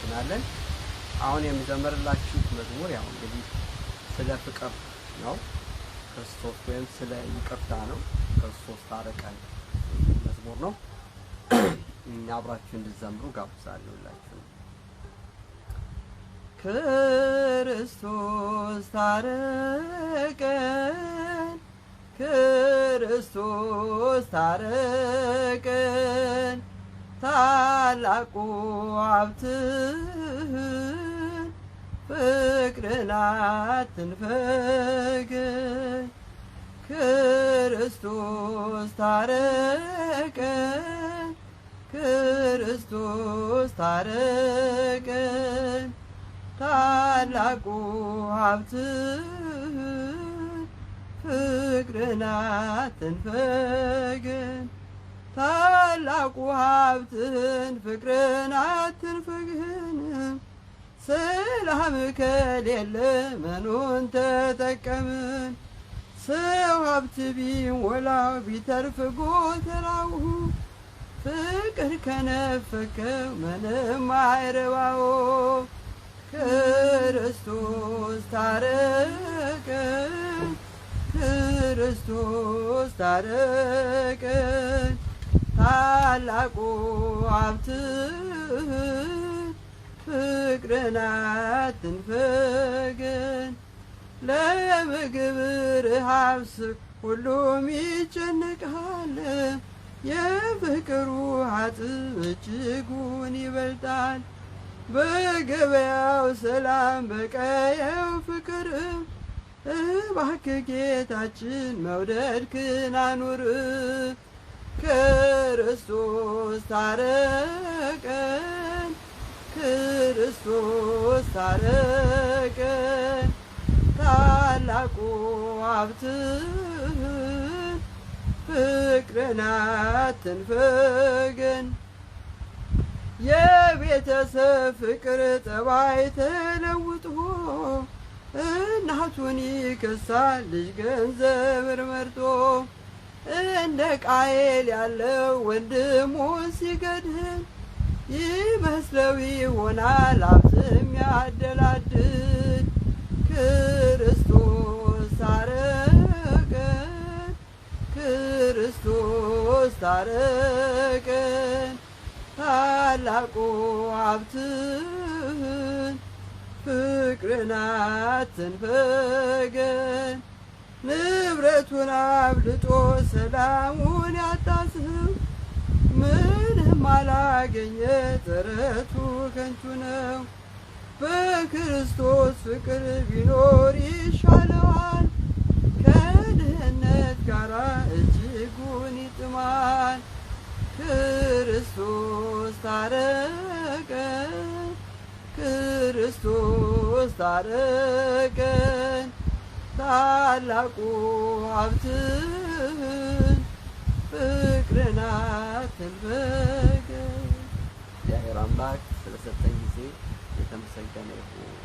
እናመሰግናለን። አሁን የምዘምርላችሁ መዝሙር ያው እንግዲህ ስለ ፍቅር ነው። ክርስቶስ ወይም ስለ ይቅርታ ነው። ክርስቶስ ታረቀን መዝሙር ነው። አብራችሁ እንድትዘምሩ ጋብዛለሁላችሁ። ክርስቶስ ታረቀን፣ ክርስቶስ ታረቀን፣ ታላቁ ሀብትህን ፍቅርን አትንፈገን። ክርስቶስ ታረቀን፣ ክርስቶስ ታረቀን፣ ታላቁ ሀብትህን ፍቅርን አትንፈገን። ታላቁ ሀብትህን ፍቅርን አትንፈገን። ሰላም ከሌለ ምኑን ተጠቀምን? ሰው ሀብት ቢሞላው ቢተርፍ ጎተራው፣ ፍቅር ከነፈከው ምንም አይረባው። ክርስቶስ ታረቀን፣ ክርስቶስ ታረቀን፣ ታላቁ ሀብትህን ፍቅርን አትንፈገን። ለምግብ ረሃብ ሁሉም ይጨነቃል፣ የፍቅሩ ሀጥም እጅጉን ይበልጣል። በገበያው ሰላም በቀየው ፍቅር፣ እባክህ ጌታችን መውደድክን አኑር። ክርስቶስ ታረቀን፣ ክርስቶስ ታረቀን፣ ታላቁ ሀብትህን ፍቅርን አትንፈገን። የቤተሰብ ፍቅር ጠባይ ተለውጦ እናቱን ይከሳል ልጅ ገንዘብን መርጦ። እንደ ቃየል ያለው ወንድሙን ሲገድል ይመስለው ይሆናል ሀብትም ያደላድል። ክርስቶስ ታረቀን፣ ክርስቶስ ታረቀን፣ ታላቁ ሀብትህን ፍቅርን አትንፈገን። ንብረቱን አብልጦ ሰላሙን ያጣ ሰው ምንም አላገኘ ጥረቱ ከንቱ ነው። በክርስቶስ ፍቅር ቢኖር ይሻለዋል፣ ከድህነት ጋራ እጅጉን ይጥማል። ክርስቶስ ታረቀን፣ ክርስቶስ ታረቀን፣ ታላቁ ሀብትህን ፍቅርን አትንፈገን። እግዚአብሔር አምላክ ስለሰጠን ጊዜ የተመሰገነ ይሁን።